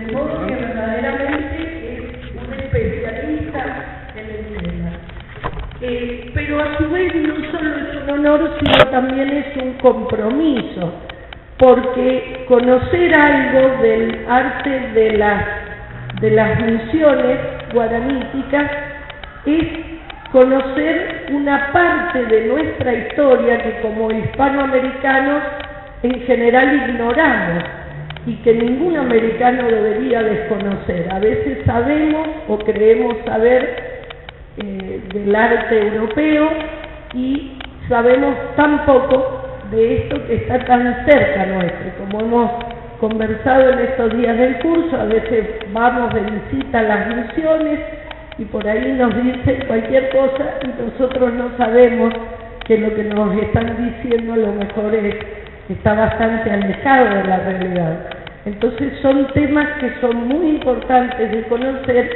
De modo que verdaderamente es un especialista en el tema. Pero a su vez no solo es un honor, sino también es un compromiso, porque conocer algo del arte de las misiones guaraníticas es conocer una parte de nuestra historia que como hispanoamericanos en general ignoramos y que ningún americano debería desconocer. A veces sabemos o creemos saber del arte europeo y sabemos tan poco de esto que está tan cerca nuestro. Como hemos conversado en estos días del curso, a veces vamos de visita a las misiones y por ahí nos dicen cualquier cosa y nosotros no sabemos que lo que nos están diciendo a lo mejor está bastante alejado de la realidad. Entonces son temas que son muy importantes de conocer,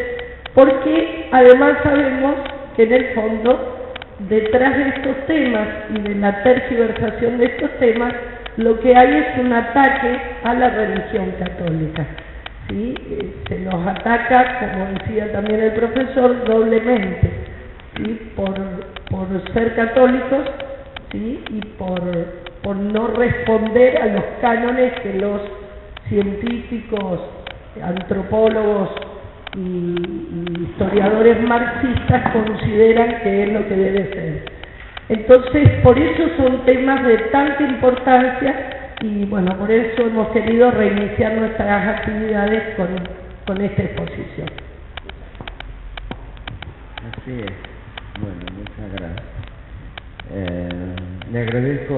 porque además sabemos que en el fondo, detrás de estos temas y de la tergiversación de estos temas, lo que hay es un ataque a la religión católica. ¿Sí? Se nos ataca, como decía también el profesor, doblemente, ¿sí? por ser católicos, ¿sí? Y por no responder a los cánones que los científicos, antropólogos y historiadores marxistas consideran que es lo que debe ser. Entonces, por eso son temas de tanta importancia y bueno, por eso hemos querido reiniciar nuestras actividades con esta exposición. Así es. Bueno, muchas gracias. Le agradezco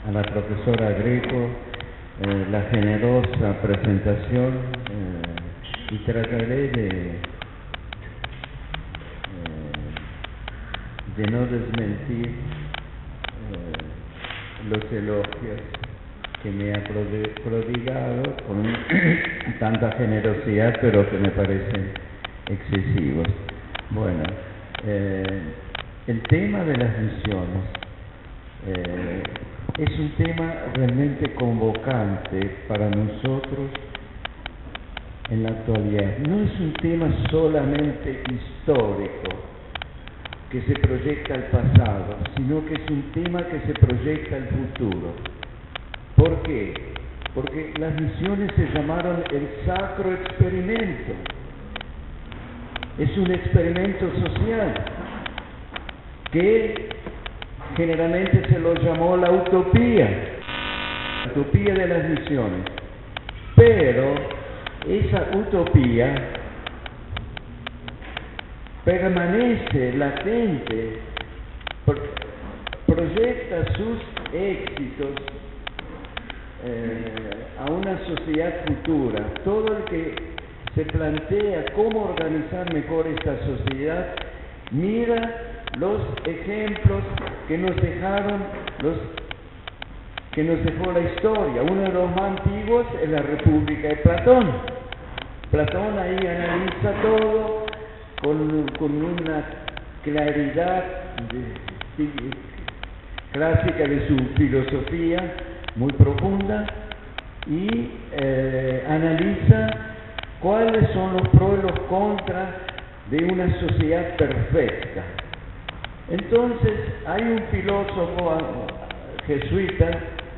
a la profesora Greco la generosa presentación y trataré de no desmentir los elogios que me ha prodigado con tanta generosidad, pero que me parecen excesivos. Bueno, el tema de las misiones es un tema realmente convocante para nosotros en la actualidad. No es un tema solamente histórico que se proyecta al pasado, sino que es un tema que se proyecta al futuro. ¿Por qué? Porque las misiones se llamaron el sacro experimento. Es un experimento social que generalmente se lo llamó la utopía de las misiones. Pero esa utopía permanece latente, proyecta sus éxitos a una sociedad futura. Todo el que se plantea cómo organizar mejor esta sociedad mira los ejemplos que nos dejó la historia. Uno de los más antiguos es la República de Platón. Platón ahí analiza todo con una claridad clásica de su filosofía muy profunda y analiza cuáles son los pros y los contras de una sociedad perfecta. Entonces hay un filósofo jesuita,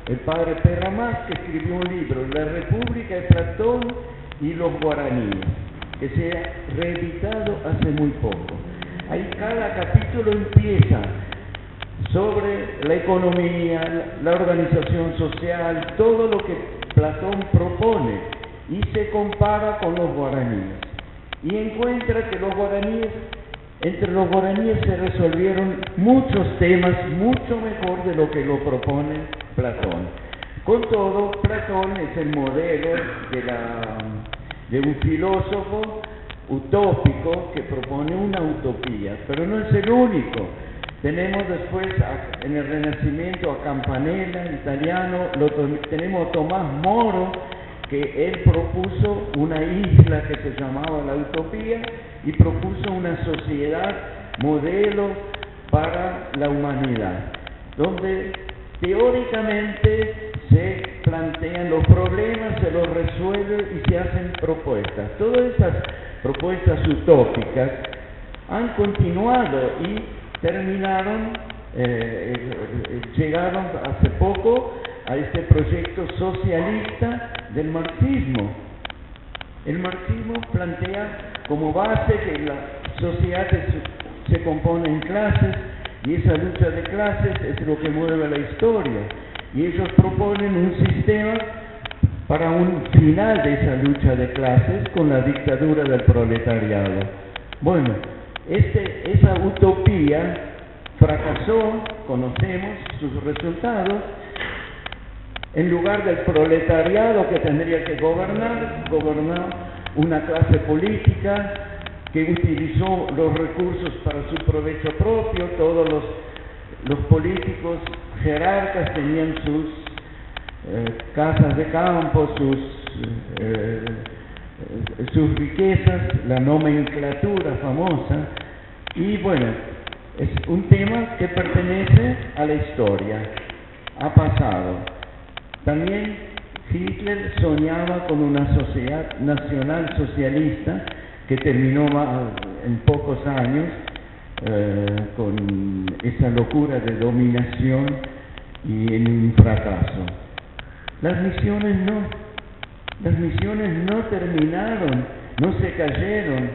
el padre Perramás, que escribió un libro, La República de Platón y los guaraníes, que se ha reeditado hace muy poco. Ahí cada capítulo empieza sobre la economía, la organización social, todo lo que Platón propone, y se compara con los guaraníes. Y encuentra que entre los guaraníes se resolvieron muchos temas mucho mejor de lo que lo propone Platón. Con todo, Platón es el modelo de un filósofo utópico que propone una utopía, pero no es el único. Tenemos después en el Renacimiento a Campanella, italiano, tenemos a Tomás Moro, que él propuso una isla que se llamaba la Utopía y propuso una sociedad modelo para la humanidad, donde teóricamente se plantean los problemas, se los resuelve y se hacen propuestas. Todas esas propuestas utópicas han continuado y llegaron hace poco a este proyecto socialista del marxismo. El marxismo plantea como base que la sociedad se compone en clases y esa lucha de clases es lo que mueve la historia. Y ellos proponen un sistema para un final de esa lucha de clases con la dictadura del proletariado. Bueno, esa utopía fracasó, conocemos sus resultados. En lugar del proletariado que tendría que gobernar una clase política que utilizó los recursos para su provecho propio. Todos los políticos jerarcas tenían sus casas de campo, sus riquezas, la nomenclatura famosa. Y bueno, es un tema que pertenece a la historia, ha pasado. También Hitler soñaba con una sociedad nacional socialista que terminó en pocos años con esa locura de dominación y en un fracaso. Las misiones no terminaron, no se cayeron,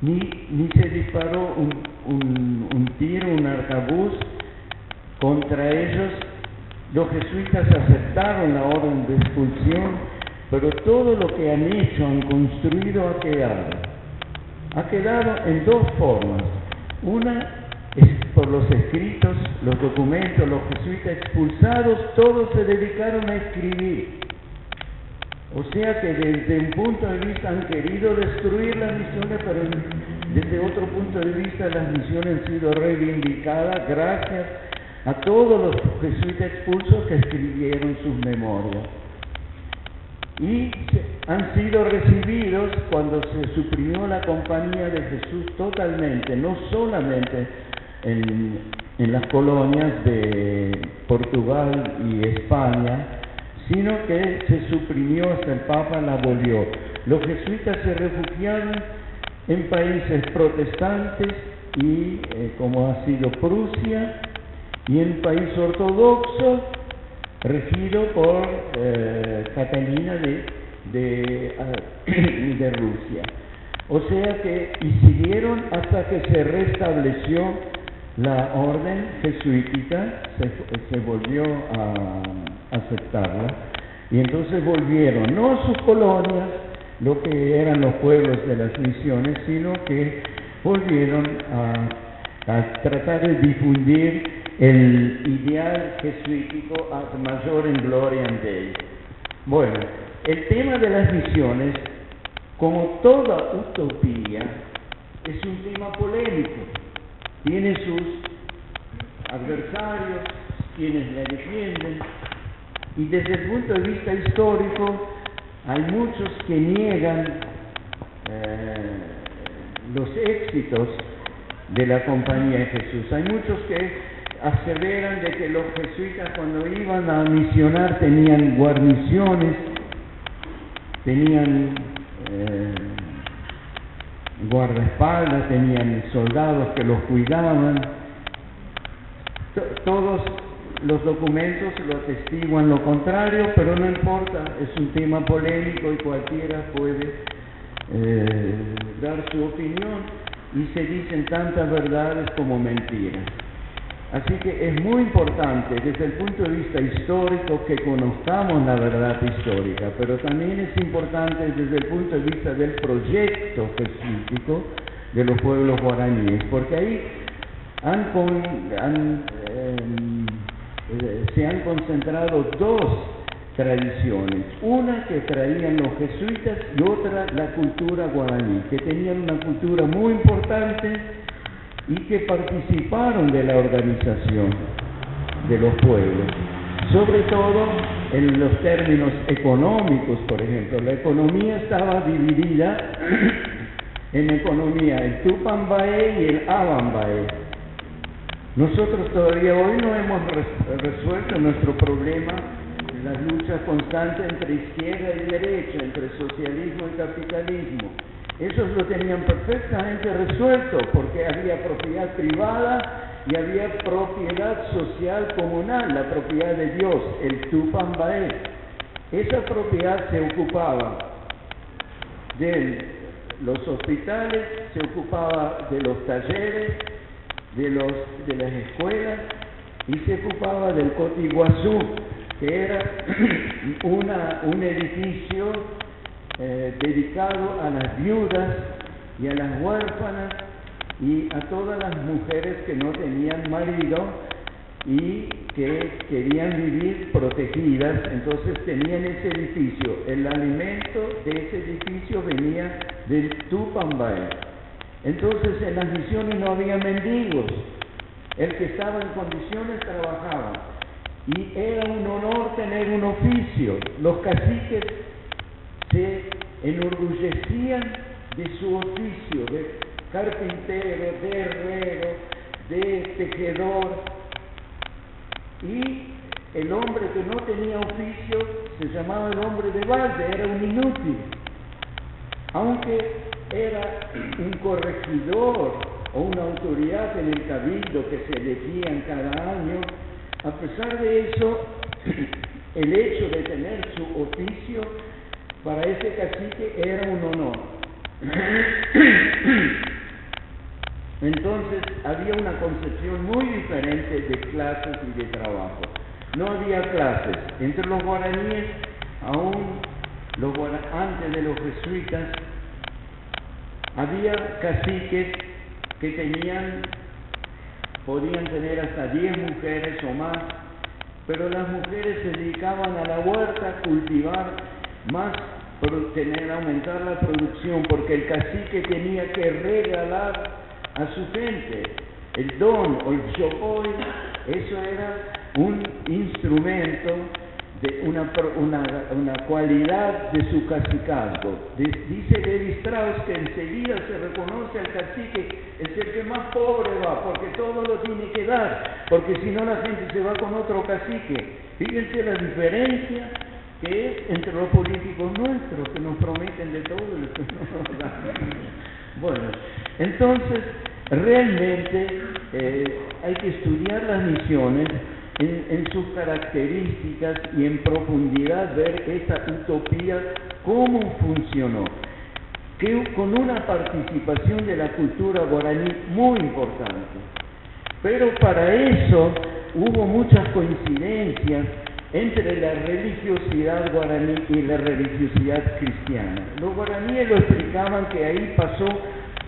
ni se disparó un tiro, un arcabuz contra ellos. Los jesuitas aceptaron la orden de expulsión, pero todo lo que han hecho, han construido, ha quedado en dos formas. Una es por los escritos, los documentos. Los jesuitas expulsados todos se dedicaron a escribir. O sea que desde un punto de vista han querido destruir las misiones, pero desde otro punto de vista las misiones han sido reivindicadas gracias a todos los jesuitas expulsos que escribieron sus memorias. Y han sido recibidos cuando se suprimió la Compañía de Jesús totalmente, no solamente en las colonias de Portugal y España, sino que se suprimió, hasta el Papa la abolió. Los jesuitas se refugiaron en países protestantes y como ha sido Prusia, y en país ortodoxo regido por Catalina de Rusia. O sea que, y siguieron hasta que se restableció la orden jesuítica, se volvió a aceptarla, y entonces volvieron, no a sus colonias, lo que eran los pueblos de las misiones, sino que volvieron a tratar de difundir el ideal jesuítico ad majorem gloriam Dei. Bueno, el tema de las misiones, como toda utopía, es un tema polémico. Tiene sus adversarios, quienes la defienden, y desde el punto de vista histórico hay muchos que niegan los éxitos de la Compañía de Jesús. Hay muchos que aseveran de que los jesuitas cuando iban a misionar tenían guarniciones, tenían guardaespaldas, tenían soldados que los cuidaban. Todos los documentos lo atestiguan lo contrario, pero no importa, es un tema polémico y cualquiera puede dar su opinión, y se dicen tantas verdades como mentiras. Así que es muy importante desde el punto de vista histórico que conozcamos la verdad histórica, pero también es importante desde el punto de vista del proyecto jesuítico de los pueblos guaraníes, porque ahí se han concentrado dos tradiciones, una que traían los jesuitas y otra la cultura guaraní, que tenían una cultura muy importante y que participaron de la organización de los pueblos, sobre todo en los términos económicos. Por ejemplo, la economía estaba dividida en economía, el Tupambaé y el Abambaé. Nosotros todavía hoy no hemos resuelto nuestro problema, las luchas constantes entre izquierda y derecha, entre socialismo y capitalismo. Esos lo tenían perfectamente resuelto porque había propiedad privada y había propiedad social comunal, la propiedad de Dios, el Tupambaé. Esa propiedad se ocupaba de los hospitales, se ocupaba de los talleres, de las escuelas y se ocupaba del Cotiguazú, que era un edificio dedicado a las viudas y a las huérfanas y a todas las mujeres que no tenían marido y que querían vivir protegidas. Entonces tenían ese edificio. El alimento de ese edificio venía del Tupambaé. Entonces en las misiones no había mendigos. El que estaba en condiciones trabajaba. Y era un honor tener un oficio. Los caciques se enorgullecían de su oficio, de carpintero, de herrero, de tejedor. Y el hombre que no tenía oficio se llamaba el hombre de balde, era un inútil. Aunque era un corregidor o una autoridad en el cabildo que se elegían cada año, a pesar de eso, el hecho de tener su oficio para ese cacique era un honor. Entonces había una concepción muy diferente de clases y de trabajo. No había clases. Entre los guaraníes, antes de los jesuitas, había caciques que podían tener hasta 10 mujeres o más, pero las mujeres se dedicaban a la huerta, a cultivar más, aumentar la producción, porque el cacique tenía que regalar a su gente. El don o el chocoy, eso era un instrumento de una cualidad de su cacicazgo. Dice Levi Strauss que enseguida se reconoce al cacique, es el que más pobre va, porque todo lo tiene que dar, porque si no la gente se va con otro cacique. Fíjense la diferencia que es entre los políticos nuestros, que nos prometen de todo y que no nos dan. Bueno, entonces realmente hay que estudiar las misiones en sus características y en profundidad ver esta utopía cómo funcionó, que con una participación de la cultura guaraní muy importante. Pero para eso hubo muchas coincidencias entre la religiosidad guaraní y la religiosidad cristiana. Los guaraníes lo explicaban que ahí pasó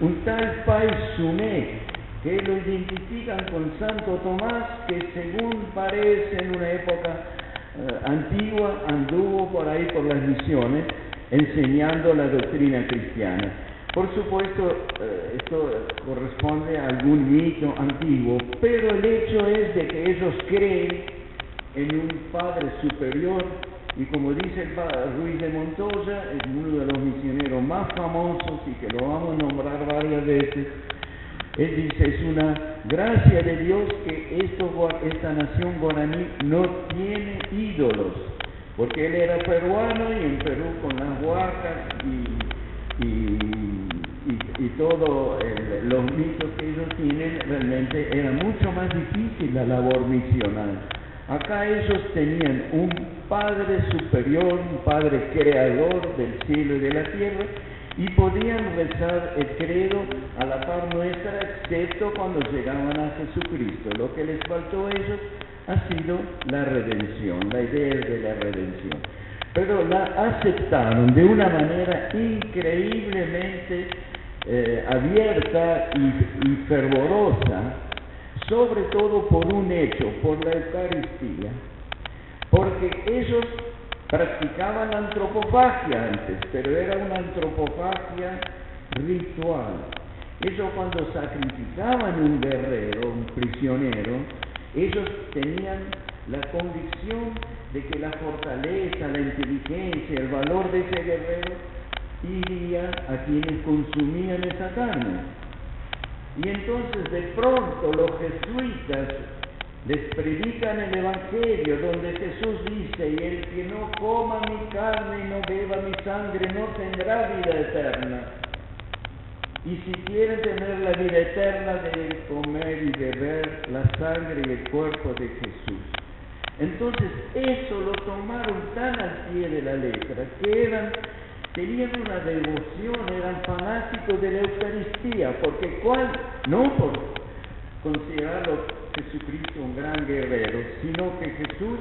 un tal Pai Sumé, que lo identifican con Santo Tomás, que según parece en una época antigua anduvo por ahí por las misiones enseñando la doctrina cristiana. Por supuesto, esto corresponde a algún mito antiguo, pero el hecho es de que ellos creen en un Padre superior, y como dice el padre Ruiz de Montoya, es uno de los misioneros más famosos y que lo vamos a nombrar varias veces. Él dice, es una gracia de Dios que esta nación guaraní no tiene ídolos, porque él era peruano y en Perú con las huacas y todos los mitos que ellos tienen, realmente era mucho más difícil la labor misional. Acá ellos tenían un Padre superior, un Padre creador del cielo y de la tierra, y podían rezar el credo a la par nuestra, excepto cuando llegaban a Jesucristo. Lo que les faltó a ellos ha sido la redención, la idea de la redención. Pero la aceptaron de una manera increíblemente abierta y fervorosa, sobre todo por un hecho, por la Eucaristía, porque ellos practicaban la antropofagia antes, pero era una antropofagia ritual. Ellos cuando sacrificaban un guerrero, un prisionero, ellos tenían la convicción de que la fortaleza, la inteligencia, el valor de ese guerrero iría a quienes consumían esa carne. Y entonces de pronto los jesuitas Les predican el Evangelio donde Jesús dice: y el que no coma mi carne y no beba mi sangre no tendrá vida eterna. Y si quieren tener la vida eterna deben comer y beber la sangre y el cuerpo de Jesús. Entonces eso lo tomaron tan al pie de la letra que tenían una devoción, eran fanáticos de la Eucaristía, porque no por considerarlo Jesucristo un gran guerrero, sino que Jesús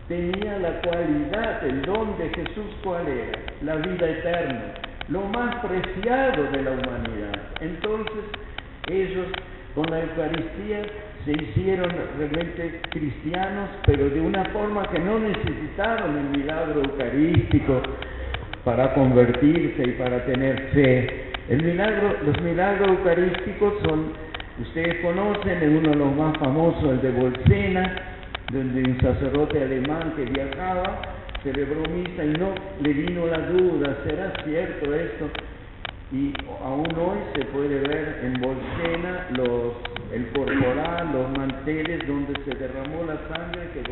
tenía la cualidad, el don de Jesús, ¿cuál era? La vida eterna, lo más preciado de la humanidad. Entonces ellos con la Eucaristía se hicieron realmente cristianos, pero de una forma que no necesitaron el milagro eucarístico para convertirse y para tener fe. Los milagros eucarísticos ustedes conocen, uno de los más famosos, el de Bolsena, donde un sacerdote alemán que viajaba, celebró misa y no le vino la duda: ¿será cierto esto? Y aún hoy se puede ver en Bolsena el corporal, los manteles donde se derramó la sangre que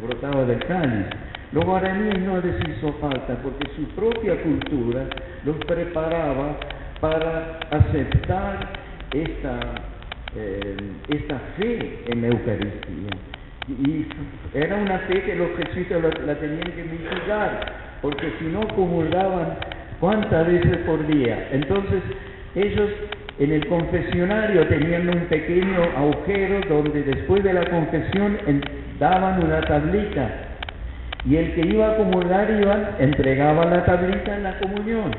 brotaba del cáliz. Los guaraníes no les hizo falta porque su propia cultura los preparaba para aceptar esta fe en la Eucaristía. Y era una fe que los jesuitas la tenían que mitigar, porque si no comulgaban ¿cuántas veces por día? Entonces ellos en el confesionario tenían un pequeño agujero donde después de la confesión daban una tablita, y el que iba a comulgar entregaba la tablita en la comunión.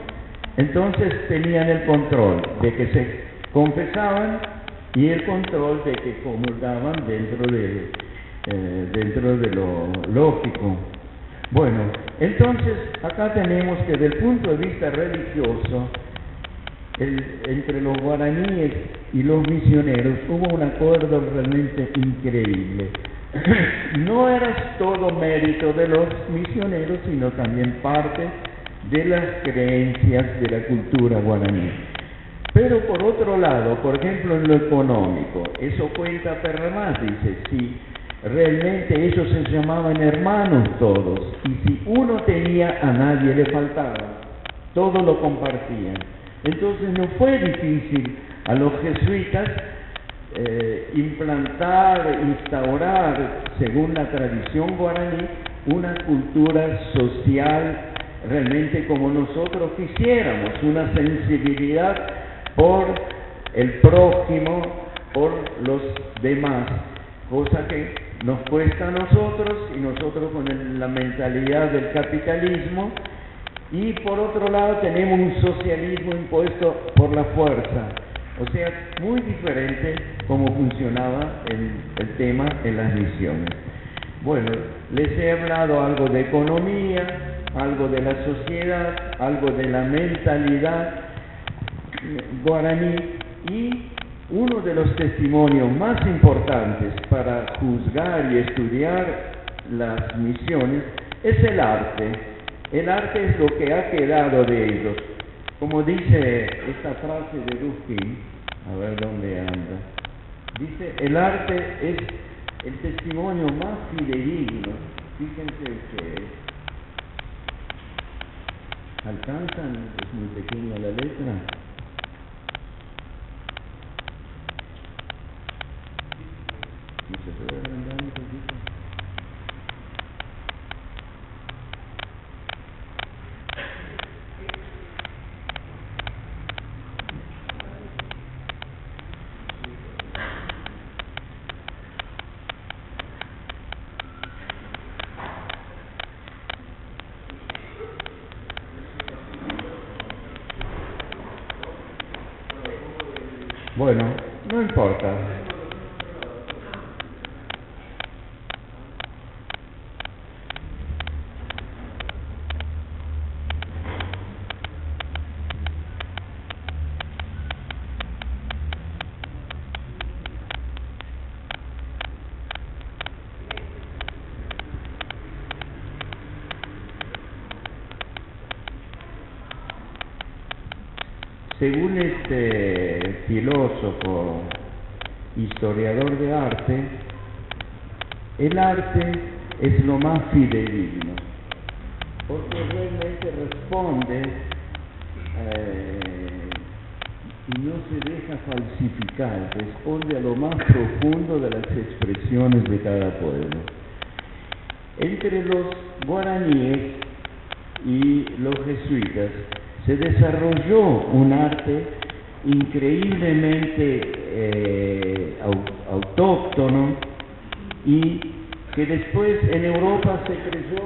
Entonces tenían el control de que se confesaban y el control de que comulgaban dentro de lo lógico. Bueno, entonces acá tenemos que desde el punto de vista religioso, entre los guaraníes y los misioneros hubo un acuerdo realmente increíble. No era todo mérito de los misioneros, sino también parte de las creencias de la cultura guaraní. Pero por otro lado, por ejemplo, en lo económico, eso cuenta per más, dice, si realmente ellos se llamaban hermanos todos, y si uno tenía, a nadie le faltaba, todo lo compartían. Entonces no fue difícil a los jesuitas instaurar, según la tradición guaraní, una cultura social realmente como nosotros quisiéramos, una sensibilidad por el prójimo, por los demás, cosa que nos cuesta a nosotros, y nosotros con la mentalidad del capitalismo, y por otro lado tenemos un socialismo impuesto por la fuerza. O sea, muy diferente cómo funcionaba el tema en las misiones. Bueno, les he hablado algo de economía, algo de la sociedad, algo de la mentalidad guaraní, y uno de los testimonios más importantes para juzgar y estudiar las misiones es el arte. El arte es lo que ha quedado de ellos. Como dice esta frase de Ruskin, a ver dónde anda, dice: el arte es el testimonio más fidedigno. Fíjense ustedes, ¿alcanzan? Es muy pequeña la letra. ¿No se puede agrandar un poquito? Bueno, no importa. Según este filósofo, historiador de arte, el arte es lo más fidedigno, porque realmente responde y no se deja falsificar, responde a lo más profundo de las expresiones de cada pueblo. Entre los guaraníes y los jesuitas se desarrolló un arte increíblemente autóctono y que después en Europa se creyó.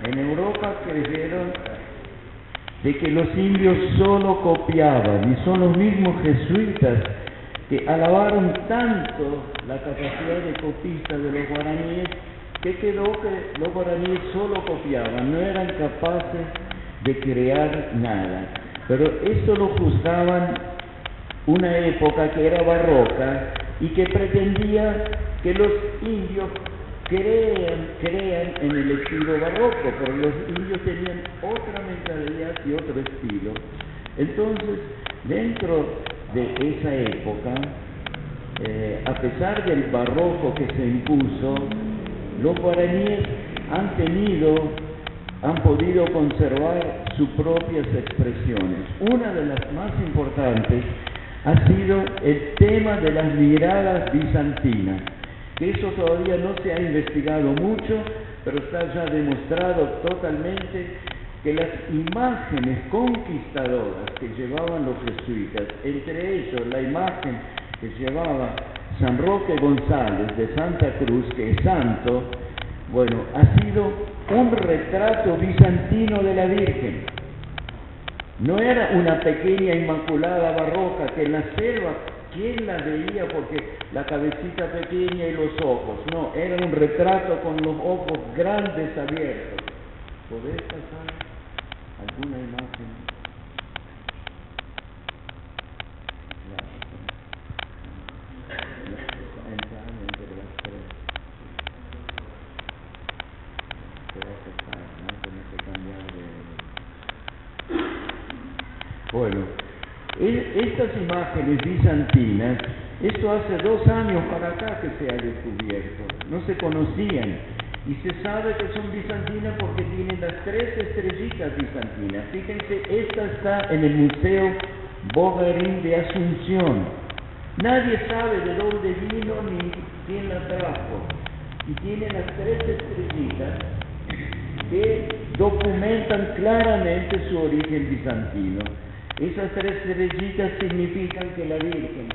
En Europa creyeron de que los indios solo copiaban, y son los mismos jesuitas que alabaron tanto la capacidad de copista de los guaraníes, que quedó que los guaraníes solo copiaban, no eran capaces de crear nada. Pero esto lo juzgaban una época que era barroca y que pretendía que los indios crean en el estilo barroco, pero los indios tenían otra mentalidad y otro estilo. Entonces, dentro de esa época, a pesar del barroco que se impuso, los guaraníes han podido conservar sus propias expresiones. Una de las más importantes ha sido el tema de las miradas bizantinas, que eso todavía no se ha investigado mucho, pero está ya demostrado totalmente que las imágenes conquistadoras que llevaban los jesuitas, entre ellos la imagen que llevaba San Roque González de Santa Cruz, que es santo, bueno, ha sido un retrato bizantino de la Virgen. No era una pequeña inmaculada barroca que en la selva, ¿quién la veía? Porque la cabecita pequeña y los ojos. No, era un retrato con los ojos grandes abiertos. ¿Podés pasar alguna imagen? Bueno, estas imágenes bizantinas, esto hace 2 años para acá que se ha descubierto, no se conocían, y se sabe que son bizantinas porque tienen las 3 estrellitas bizantinas. Fíjense, esta está en el Museo Bogarín de Asunción. Nadie sabe de dónde vino ni quién la trajo, y tiene las 3 estrellitas que documentan claramente su origen bizantino. Esas 3 estrellitas significan que la Virgen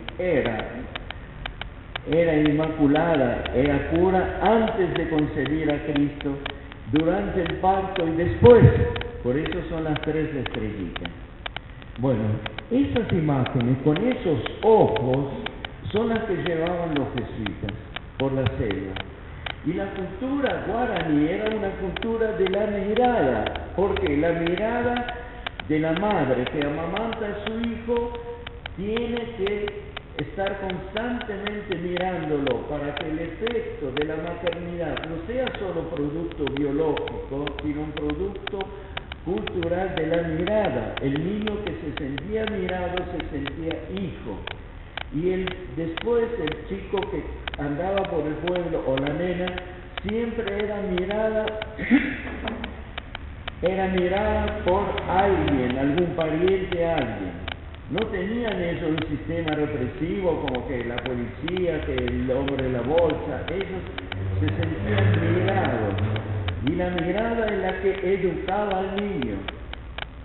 era inmaculada, era pura antes de concebir a Cristo, durante el parto y después. Por eso son las 3 estrellitas. Bueno, esas imágenes con esos ojos son las que llevaban los jesuitas por la selva. Y la cultura guaraní era una cultura de la mirada, porque la mirada de la madre que amamanta a su hijo tiene que estar constantemente mirándolo para que el efecto de la maternidad no sea solo producto biológico, sino un producto cultural de la mirada. El niño que se sentía mirado se sentía hijo, y después el chico que andaba por el pueblo o la nena siempre era mirada por alguien, algún pariente, alguien. No tenían ellos un sistema represivo como que la policía, que el hombre de la bolsa. Ellos se sentían mirados, y la mirada es la que educaba al niño.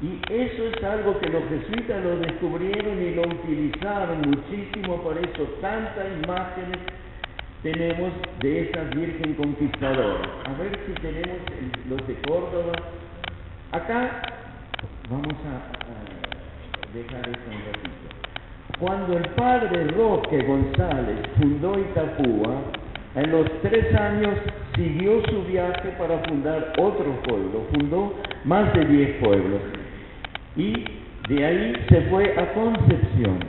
Y eso es algo que los jesuitas lo descubrieron y lo utilizaron muchísimo, por eso tantas imágenes tenemos de esa Virgen conquistadora. A ver si tenemos los de Córdoba. Acá vamos a dejar esto un ratito. Cuando el padre Roque González fundó Itapúa, en los 3 años siguió su viaje para fundar otros pueblos, fundó más de 10 pueblos, y de ahí se fue a Concepción.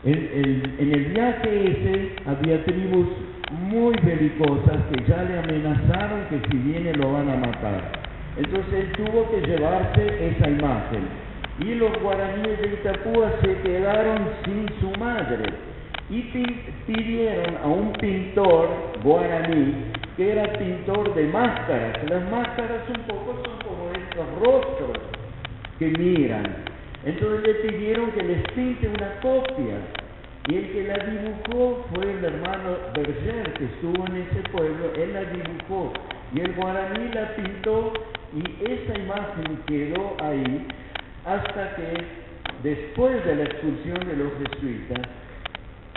En el viaje ese había tribus muy belicosas que ya le amenazaron que si viene lo van a matar. Entonces él tuvo que llevarse esa imagen, y los guaraníes de Itapúa se quedaron sin su madre, y pidieron a un pintor guaraní que era pintor de máscaras. Las máscaras un poco son como estos rostros que miran. Entonces le pidieron que les pinte una copia, y el que la dibujó fue el hermano Berger, que estuvo en ese pueblo. Él la dibujó y el guaraní la pintó, y esa imagen quedó ahí hasta que después de la expulsión de los jesuitas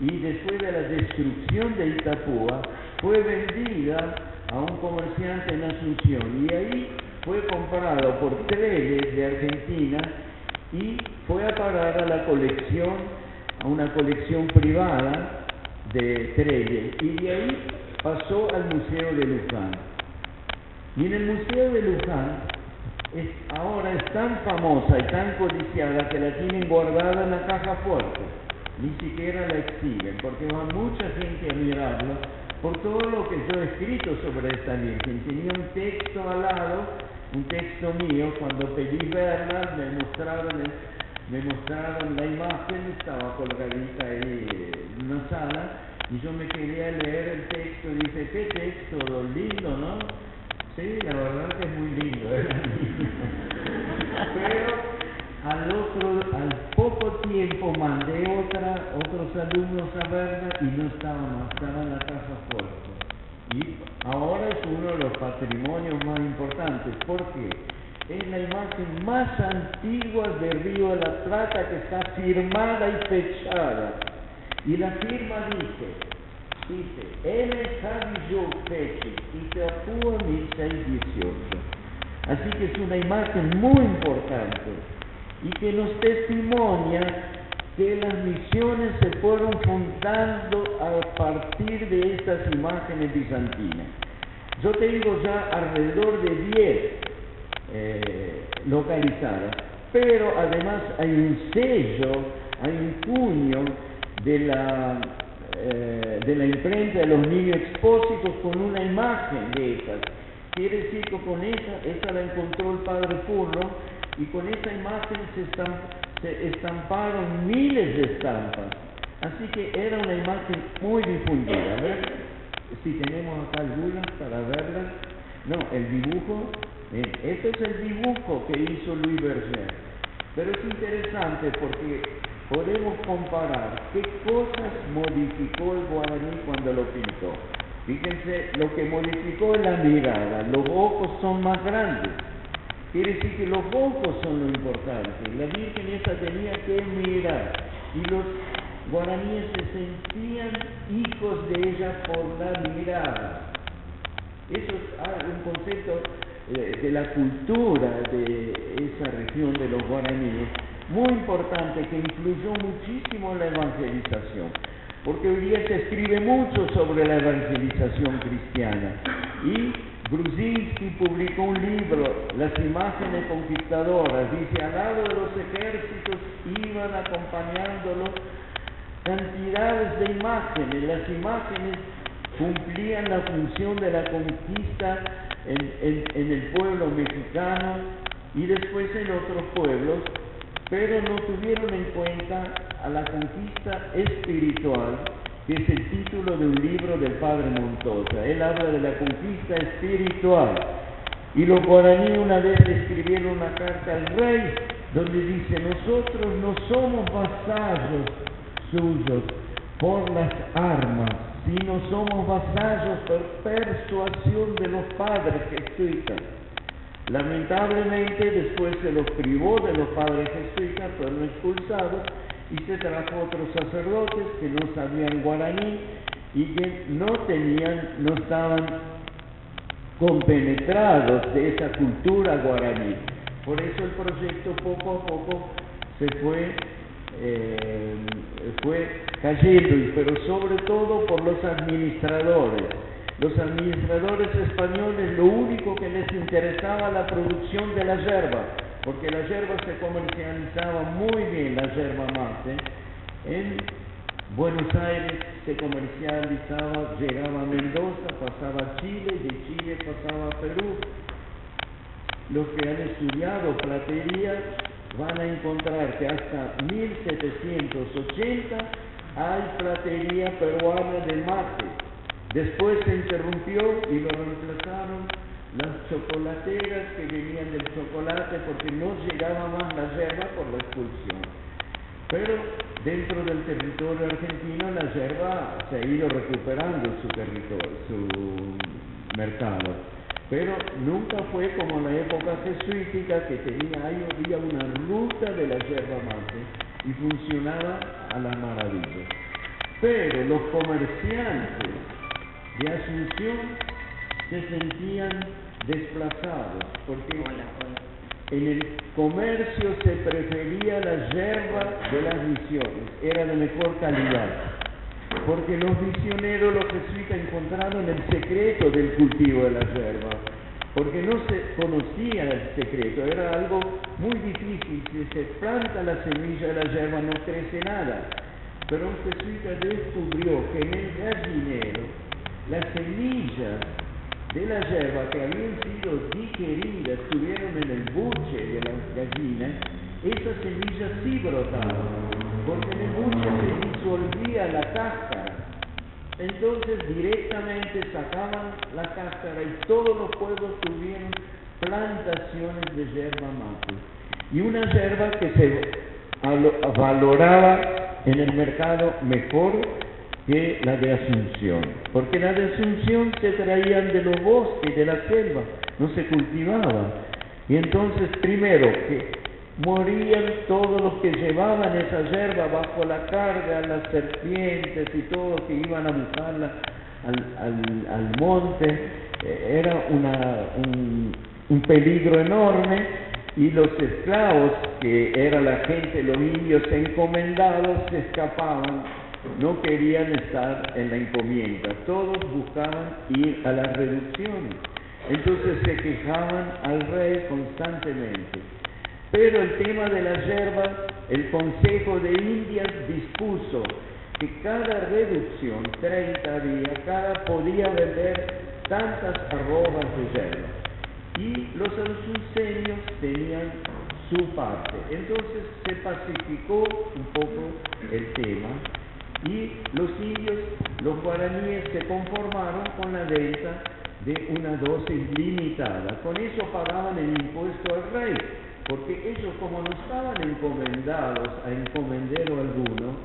y después de la destrucción de Itapúa, fue vendida a un comerciante en Asunción, y ahí fue comprado por Trelles de Argentina y fue a parar a la colección, a una colección privada de Trelles, y de ahí pasó al Museo de Luján. Y en el Museo de Luján ahora es tan famosa y tan codiciada que la tienen guardada en la caja fuerte, ni siquiera la exhiben, porque va mucha gente a mirarlo por todo lo que yo he escrito sobre esta Virgen. Tenía un texto al lado, un texto mío. Cuando pedí verla, me mostraron la imagen, estaba colgadita ahí en una sala, y yo me quería leer el texto. Dice, qué texto lindo, ¿no? Sí, la verdad que es muy lindo, Pero al poco tiempo mandé otros alumnos a verla, y no estaba más, estaba en la caja fuerte. Y ahora es uno de los patrimonios más importantes, porque es la imagen más antigua del Río de la Plata, que está firmada y fechada. Y la firma dice, N. Javillo Fechi, Itapúa 1618. Así que es una imagen muy importante, y que nos testimonia que las misiones se fueron fundando a partir de estas imágenes bizantinas. Yo tengo ya alrededor de 10 localizadas, pero además hay un sello, hay un puño de la imprenta de los Niños Expósitos con una imagen de esas. Quiere decir que con esa la encontró el padre Furro, y con esa imagen se estamparon miles de estampas. Así que era una imagen muy difundida. A ver si tenemos acá algunas para verla. No, el dibujo, este es el dibujo que hizo Louis Berger. Pero es interesante porque podemos comparar qué cosas modificó el guaraní cuando lo pintó. Fíjense, lo que modificó es la mirada. Los ojos son más grandes. Quiere decir que los ojos son lo importante. La Virgen esa tenía que mirar, y los guaraníes se sentían hijos de ella por la mirada. Eso es un concepto de la cultura de esa región de los guaraníes muy importante, que influyó muchísimo en la evangelización, porque hoy día se escribe mucho sobre la evangelización cristiana, y Gruzinski publicó un libro, Las imágenes conquistadoras. Dice, al lado de los ejércitos iban acompañándolos cantidades de imágenes. Las imágenes cumplían la función de la conquista en el pueblo mexicano y después en otros pueblos, pero no tuvieron en cuenta a la conquista espiritual, que es el título de un libro del padre Montosa. Él habla de la conquista espiritual. Y los guaraníes una vez le escribieron una carta al rey, donde dice, nosotros no somos vasallos suyos por las armas, sino somos vasallos por persuasión de los padres jesuitas. Lamentablemente después se los privó de los padres jesuitas, fueron expulsados, y se trajo otros sacerdotes que no sabían guaraní y que no estaban compenetrados de esa cultura guaraní. Por eso el proyecto poco a poco se fue cayendo, pero sobre todo por los administradores. Los administradores españoles, lo único que les interesaba la producción de la yerba, porque la yerba se comercializaba muy bien, la yerba mate. En Buenos Aires se comercializaba, llegaba a Mendoza, pasaba a Chile, de Chile pasaba a Perú. Los que han estudiado platería van a encontrar que hasta 1780 hay platería peruana de mate. Después se interrumpió y lo reemplazaron las chocolateras que venían del chocolate porque no llegaba más la yerba por la expulsión. Pero dentro del territorio argentino la yerba se ha ido recuperando su territorio, su mercado. Pero nunca fue como la época jesuítica que había una ruta de la yerba mate y funcionaba a la maravilla. Pero los comerciantes de Asunción se sentían desplazados porque en el comercio se prefería la yerba de las misiones, era de mejor calidad, porque los misioneros, los jesuitas, encontraron el secreto del cultivo de la yerba, porque no se conocía el secreto, era algo muy difícil. Si se planta la semilla de la yerba no crece nada, pero un jesuita descubrió que en el gallinero las semillas de la yerba que habían sido digeridas, estuvieron en el buche de las gallinas, esas semillas sí brotaban, porque en el buche se disolvía la cáscara. Entonces directamente sacaban la cáscara y todos los pueblos tuvieron plantaciones de yerba mate. Y una yerba que se valoraba en el mercado mejor que la de Asunción, porque la de Asunción se traían de los bosques, de la selva, no se cultivaba. Y entonces, primero, que morían todos los que llevaban esa yerba bajo la carga, las serpientes y todos que iban a buscarla al monte, era un peligro enorme, y los esclavos, que era la gente, los indios encomendados, se escapaban. No querían estar en la encomienda, todos buscaban ir a las reducciones, entonces se quejaban al rey constantemente. Pero el tema de la yerba, el Consejo de Indias dispuso que cada reducción, 30 días, cada podía vender tantas arrobas de yerba, y los asunceños tenían su parte. Entonces se pacificó un poco el tema, y los indios, los guaraníes, se conformaron con la venta de una dosis limitada. Con eso pagaban el impuesto al rey, porque ellos, como no estaban encomendados a encomendero alguno,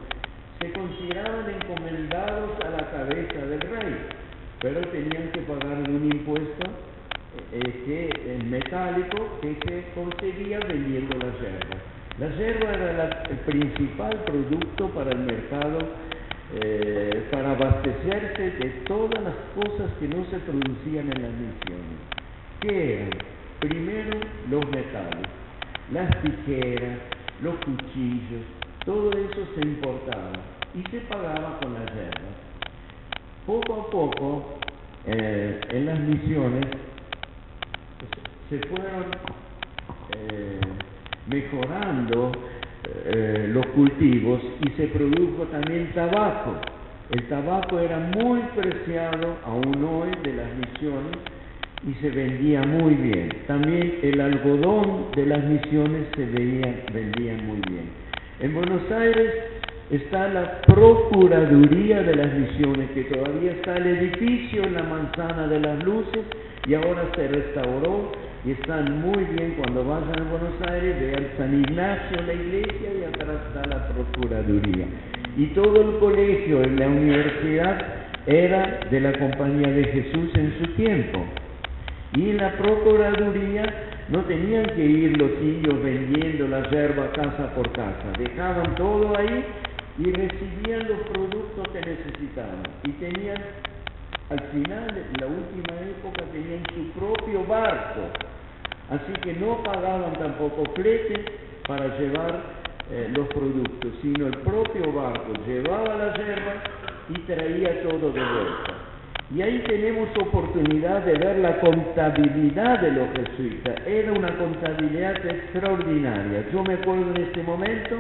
se consideraban encomendados a la cabeza del rey, pero tenían que pagarle un impuesto metálico que se conseguía vendiendo la yerba. La yerba era el principal producto para el mercado, para abastecerse de todas las cosas que no se producían en las misiones. ¿Qué eran? Primero, los metales, las tijeras, los cuchillos, todo eso se importaba y se pagaba con la yerba. Poco a poco, en las misiones se fueron mejorando los cultivos y se produjo también tabaco. El tabaco era muy preciado aún hoy de las misiones y se vendía muy bien. También el algodón de las misiones se vendía muy bien. En Buenos Aires está la Procuraduría de las Misiones, que todavía está el edificio en la Manzana de las Luces y ahora se restauró y están muy bien. Cuando vayan a Buenos Aires, vean San Ignacio, la iglesia, y atrás está la Procuraduría. Y todo el colegio en la universidad era de la Compañía de Jesús en su tiempo. Y en la Procuraduría no tenían que ir los indios vendiendo la yerba casa por casa, dejaban todo ahí y recibían los productos que necesitaban. Y tenían, al final, en la última época, tenían su propio barco, así que no pagaban tampoco flete para llevar los productos, sino el propio barco llevaba la yerba y traía todo de vuelta. Y ahí tenemos oportunidad de ver la contabilidad de los jesuitas. Era una contabilidad extraordinaria. Yo me acuerdo en este momento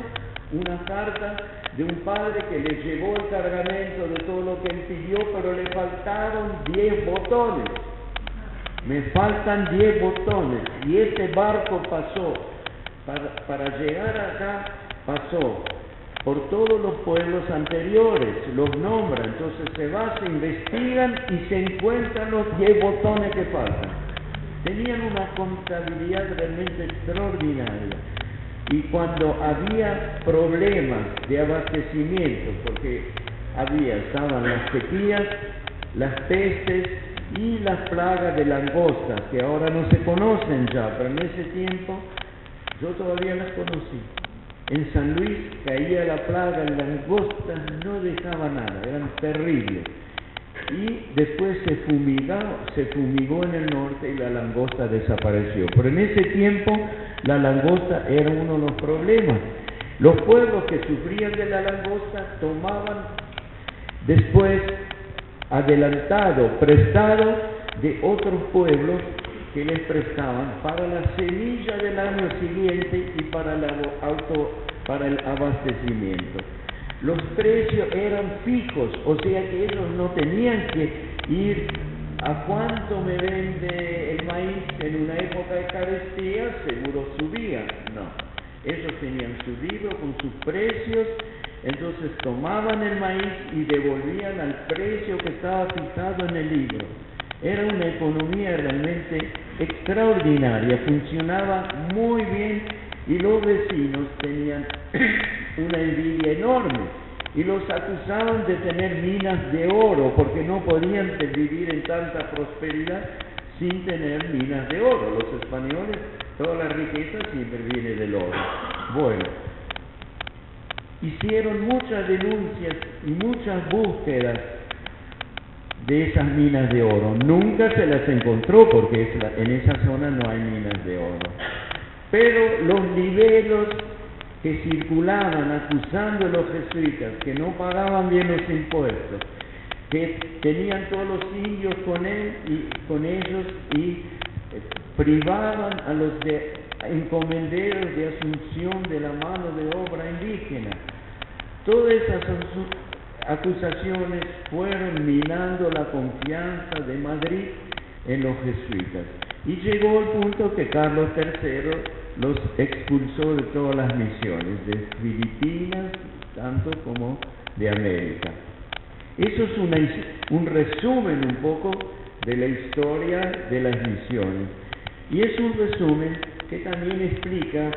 una carta de un padre que le llevó el cargamento de todo lo que él pidió, pero le faltaron 10 botones. Me faltan 10 botones. Y este barco pasó, para llegar acá, pasó por todos los pueblos anteriores, los nombra, entonces se va, se investigan y se encuentran los 10 botones que faltan. Tenían una contabilidad realmente extraordinaria. Y cuando había problemas de abastecimiento, porque estaban las sequías, las pestes y las plagas de langostas, que ahora no se conocen ya, pero en ese tiempo yo todavía las conocí. En San Luis caía la plaga de langostas, no dejaba nada, eran terribles. Y después se fumigó en el norte y la langosta desapareció. Pero en ese tiempo la langosta era uno de los problemas. Los pueblos que sufrían de la langosta tomaban después prestado de otros pueblos que les prestaban para la semilla del año siguiente y para el abastecimiento. Los precios eran fijos, o sea que ellos no tenían que ir a cuánto me vende el maíz en una época de carestía, seguro subía. No, ellos tenían su libro con sus precios, entonces tomaban el maíz y devolvían al precio que estaba fijado en el libro. Era una economía realmente extraordinaria, funcionaba muy bien y los vecinos tenían una envidia enorme y los acusaban de tener minas de oro porque no podían vivir en tanta prosperidad sin tener minas de oro. Los españoles, toda la riqueza siempre viene del oro. Bueno, hicieron muchas denuncias y muchas búsquedas de esas minas de oro. Nunca se las encontró porque en esa zona no hay minas de oro. Pero los libelos que circulaban acusando a los jesuitas que no pagaban bien los impuestos, que tenían todos los indios con ellos y privaban a los encomenderos de asunción de la mano de obra indígena. Todas esas acusaciones fueron minando la confianza de Madrid en los jesuitas. Y llegó el punto que Carlos III los expulsó de todas las misiones, de Filipinas, tanto como de América. Eso es un resumen un poco de la historia de las misiones. Y es un resumen que también explica,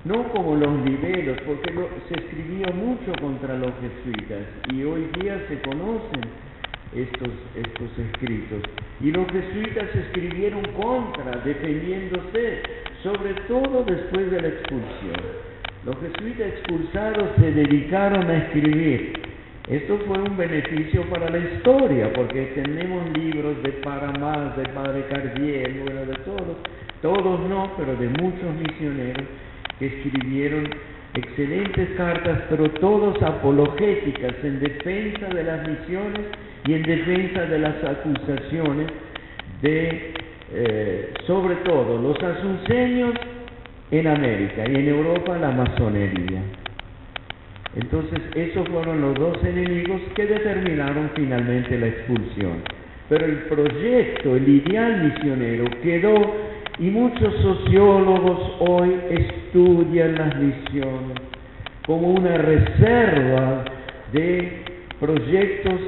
no como los libelos, porque se escribió mucho contra los jesuitas y hoy día se conocen estos escritos. Y los jesuitas escribieron contra, defendiéndose, sobre todo después de la expulsión. Los jesuitas expulsados se dedicaron a escribir. Esto fue un beneficio para la historia, porque tenemos libros de Paramas, de Padre Cardiel, bueno, de todos no, pero de muchos misioneros que escribieron excelentes cartas, pero todos apologéticas, en defensa de las misiones y en defensa de las acusaciones de, sobre todo, los azuceños en América y en Europa la masonería. Entonces, esos fueron los dos enemigos que determinaron finalmente la expulsión. Pero el proyecto, el ideal misionero quedó, y muchos sociólogos hoy estudian las misiones como una reserva de proyectos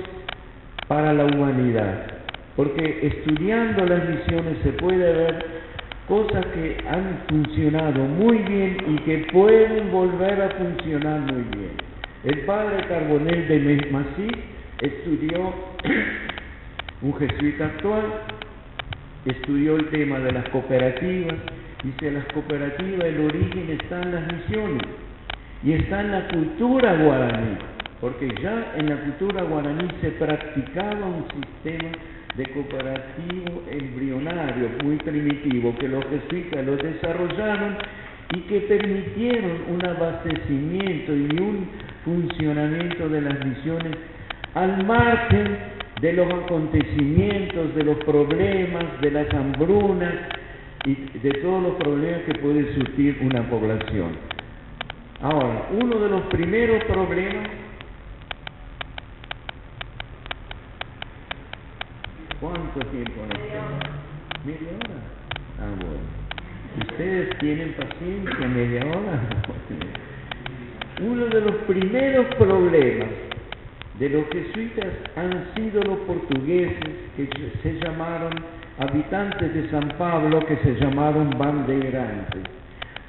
para la humanidad, porque estudiando las misiones se puede ver cosas que han funcionado muy bien y que pueden volver a funcionar muy bien. El padre Carbonell de Masip estudió, un jesuita actual, estudió el tema de las cooperativas. Dice, las cooperativas, el origen está en las misiones y está en la cultura guaraní, porque ya en la cultura guaraní se practicaba un sistema de cooperativo embrionario muy primitivo que los jesuitas lo desarrollaron y que permitieron un abastecimiento y un funcionamiento de las misiones al margen de los acontecimientos, de los problemas, de las hambrunas y de todos los problemas que puede sufrir una población. Ahora, uno de los primeros problemas, ¿cuánto tiempo nos queda? ¿Media hora? Ah, bueno. ¿Ustedes tienen paciencia media hora? uno de los primeros problemas de los jesuitas han sido los portugueses, que se llamaron habitantes de San Pablo, que se llamaron bandeirantes,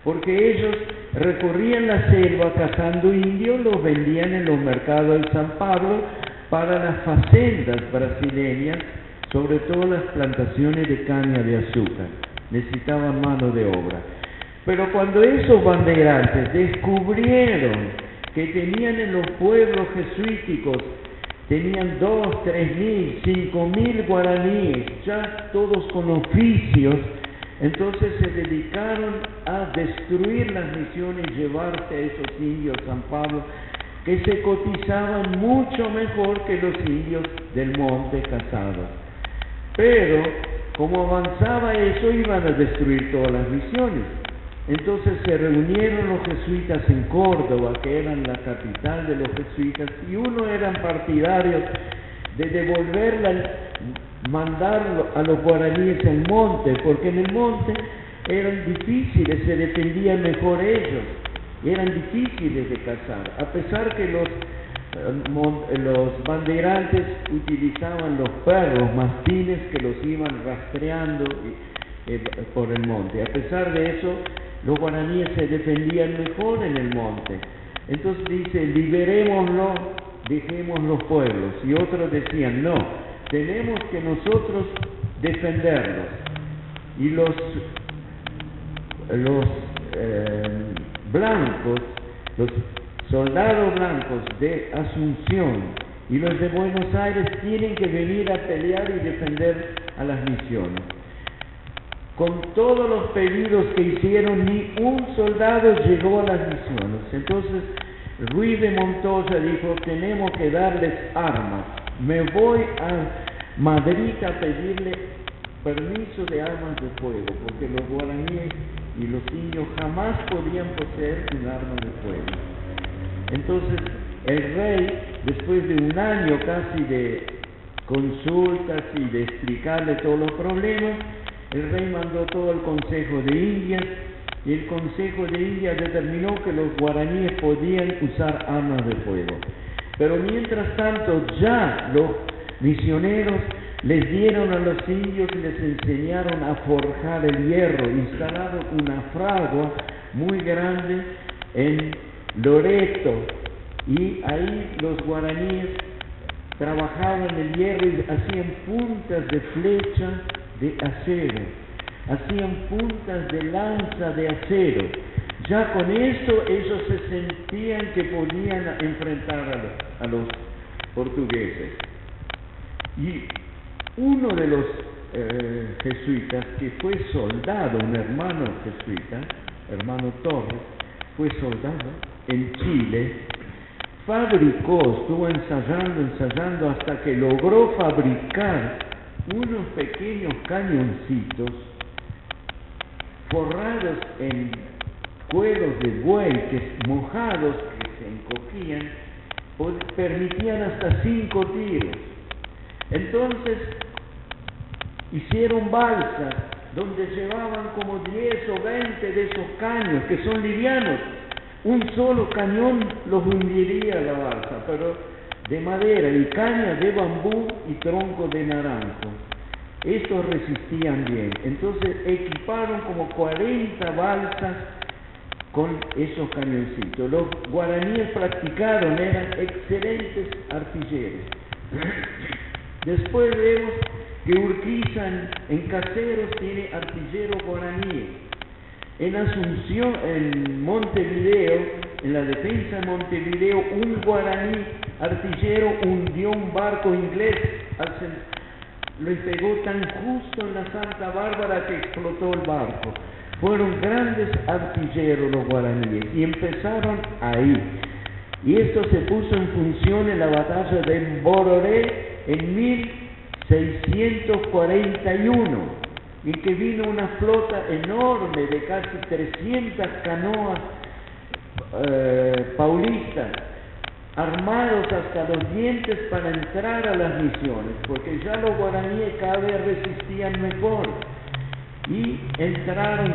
porque ellos recorrían la selva cazando indios, los vendían en los mercados de San Pablo para las facendas brasileñas, sobre todo las plantaciones de caña de azúcar. Necesitaban mano de obra. Pero cuando esos bandeirantes descubrieron que tenían en los pueblos jesuíticos, tenían 2, 3.000, 5.000 guaraníes, ya todos con oficios, entonces se dedicaron a destruir las misiones y llevarse a esos indios San Pablo, que se cotizaban mucho mejor que los indios del monte cazados. Pero, como avanzaba eso, iban a destruir todas las misiones. Entonces se reunieron los jesuitas en Córdoba, que eran la capital de los jesuitas, y unos eran partidarios de mandarlo a los guaraníes al monte, porque en el monte eran difíciles, se defendían mejor ellos, eran difíciles de cazar, a pesar que los bandeirantes utilizaban los perros mastines que los iban rastreando por el monte. A pesar de eso, los guaraníes se defendían mejor en el monte. Entonces dice, liberémoslo, dejemos los pueblos. Y otros decían, no, tenemos que nosotros defenderlos. Y los blancos, los soldados blancos de Asunción y los de Buenos Aires tienen que venir a pelear y defender a las misiones. Con todos los pedidos que hicieron, ni un soldado llegó a las misiones. Entonces Ruiz de Montoya dijo, tenemos que darles armas. Me voy a Madrid a pedirle permiso de armas de fuego, porque los guaraníes y los indios jamás podían poseer un arma de fuego. Entonces el rey, después de un año casi de consultas y de explicarle todos los problemas, el rey mandó todo el Consejo de Indias, y el Consejo de Indias determinó que los guaraníes podían usar armas de fuego. Pero mientras tanto ya los misioneros les dieron a los indios y les enseñaron a forjar el hierro, instalaron una fragua muy grande en Loreto, y ahí los guaraníes trabajaban el hierro y hacían puntas de flecha de acero, hacían puntas de lanza de acero. Ya con eso ellos se sentían que podían enfrentar a los portugueses. Y uno de los jesuitas, que fue soldado, un hermano jesuita, hermano Torres, fue soldado en Chile, estuvo ensayando hasta que logró fabricar unos pequeños cañoncitos forrados en cueros de buey, mojados, que se encogían, permitían hasta 5 tiros. Entonces hicieron balsas donde llevaban como 10 o 20 de esos caños, que son livianos. Un solo cañón los hundiría la balsa, pero de madera y caña de bambú y tronco de naranjo. Estos resistían bien. Entonces equiparon como 40 balsas con esos cañoncitos. Los guaraníes practicaron, eran excelentes artilleros. Después vemos que Urquiza en Caseros tiene artilleros guaraníes. En Asunción, en Montevideo, en la defensa de Montevideo, un guaraní artillero hundió un barco inglés, le pegó tan justo en la Santa Bárbara que explotó el barco. Fueron grandes artilleros los guaraníes y empezaron ahí. Y esto se puso en función en la batalla de Bororé en 1641, en que vino una flota enorme de casi 300 canoas paulistas, armados hasta los dientes para entrar a las misiones, porque ya los guaraníes cada vez resistían mejor. y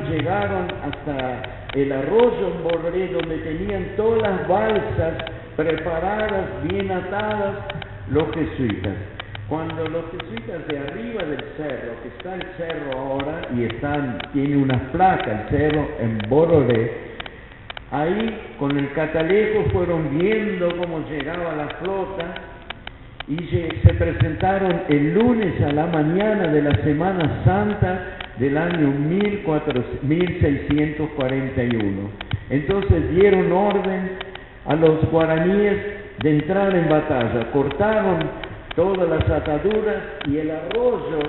llegaron hasta el arroyo en Borré, donde tenían todas las balsas preparadas, bien atadas, los jesuitas. Cuando los jesuitas de arriba del cerro, que está el cerro ahora, y tiene una placa, el cerro en Borré, ahí con el catalejo fueron viendo cómo llegaba la flota, y se presentaron el lunes a la mañana de la Semana Santa del año 1641. Entonces dieron orden a los guaraníes de entrar en batalla, cortaron todas las ataduras y el arroyo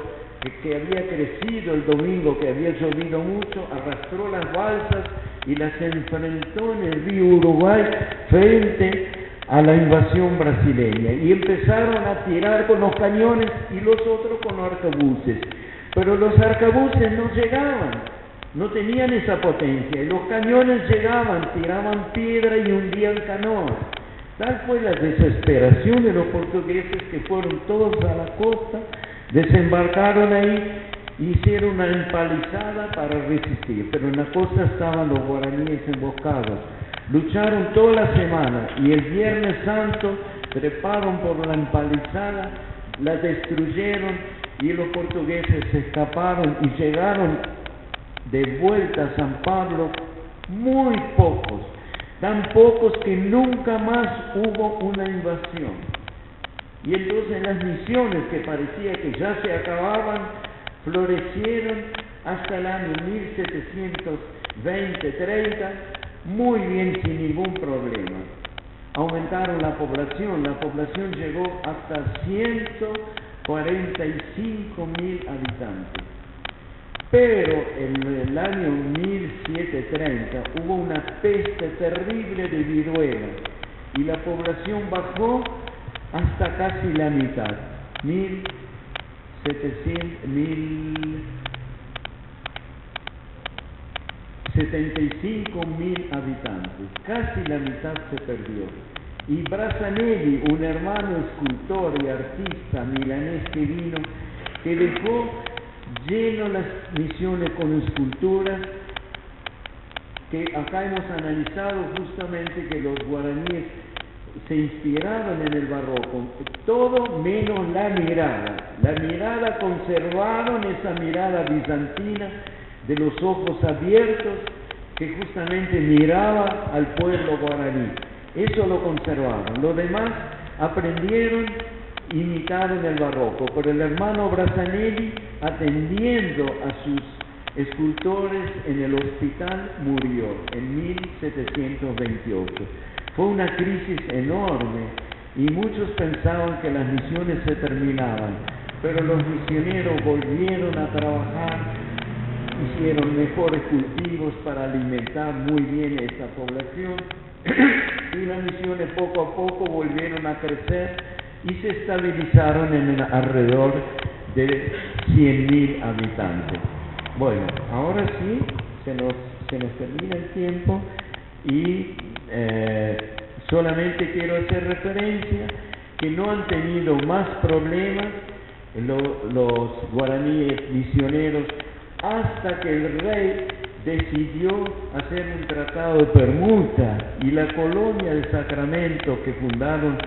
que había crecido el domingo, que había llovido mucho, arrastró las balsas y las enfrentó en el río Uruguay frente a la invasión brasileña, y empezaron a tirar con los cañones y los otros con arcabuces, pero los arcabuces no llegaban, no tenían esa potencia, y los cañones llegaban, tiraban piedra y hundían canoas. Tal fue la desesperación de los portugueses que fueron todos a la costa, desembarcaron ahí, hicieron una empalizada para resistir, pero en la costa estaban los guaraníes emboscados. Lucharon toda la semana y el Viernes Santo treparon por la empalizada, la destruyeron y los portugueses se escaparon y llegaron de vuelta a San Pablo muy pocos, tan pocos que nunca más hubo una invasión. Y entonces las misiones, que parecía que ya se acababan, florecieron hasta el año 1720-30, muy bien, sin ningún problema. Aumentaron la población llegó hasta 145.000 habitantes. Pero en el año 1730 hubo una peste terrible de viruela y la población bajó hasta casi la mitad, 75.000 habitantes, casi la mitad se perdió. Y Brassanelli, un hermano escultor y artista milanés que vino, que dejó lleno las misiones con esculturas, que acá hemos analizado justamente que los guaraníes se inspiraron en el barroco, todo menos la mirada conservaron esa mirada bizantina de los ojos abiertos que justamente miraba al pueblo guaraní. Eso lo conservaron. Los demás aprendieron, imitaron el barroco. Pero el hermano Brassanelli, atendiendo a sus escultores en el hospital, murió en 1728. Fue una crisis enorme y muchos pensaban que las misiones se terminaban, pero los misioneros volvieron a trabajar, hicieron mejores cultivos para alimentar muy bien esta población y las misiones poco a poco volvieron a crecer y se estabilizaron en alrededor de 100.000 habitantes. Bueno, ahora sí, se nos termina el tiempo y solamente quiero hacer referencia que no han tenido más problemas los guaraníes misioneros hasta que el rey decidió hacer un tratado de permuta y la colonia de Sacramento que fundaron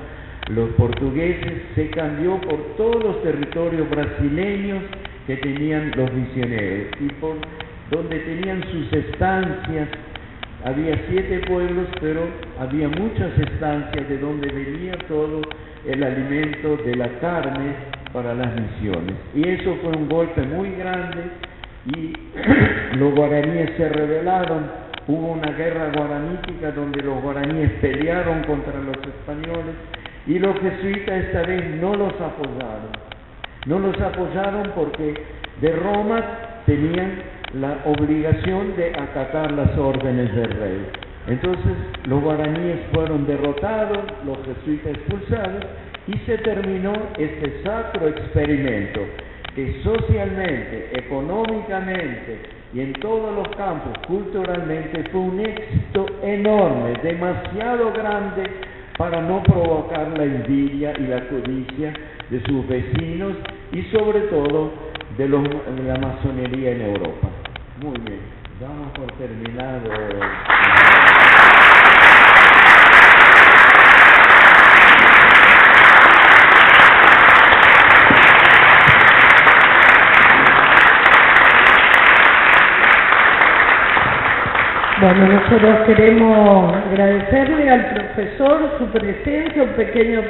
los portugueses se cambió por todos los territorios brasileños que tenían los misioneros y por donde tenían sus estancias. Había 7 pueblos, pero había muchas estancias de donde venía todo el alimento de la carne para las misiones. Y eso fue un golpe muy grande y los guaraníes se rebelaron. Hubo una guerra guaranítica donde los guaraníes pelearon contra los españoles y los jesuitas esta vez no los apoyaron. No los apoyaron porque de Roma tenían la obligación de acatar las órdenes del rey. Entonces los guaraníes fueron derrotados, los jesuitas expulsados y se terminó este sacro experimento que socialmente, económicamente y en todos los campos, culturalmente, fue un éxito enorme, demasiado grande para no provocar la envidia y la codicia de sus vecinos y sobre todo de la masonería en Europa. Muy bien, damos por terminado. Bueno, nosotros queremos agradecerle al profesor su presencia, un pequeño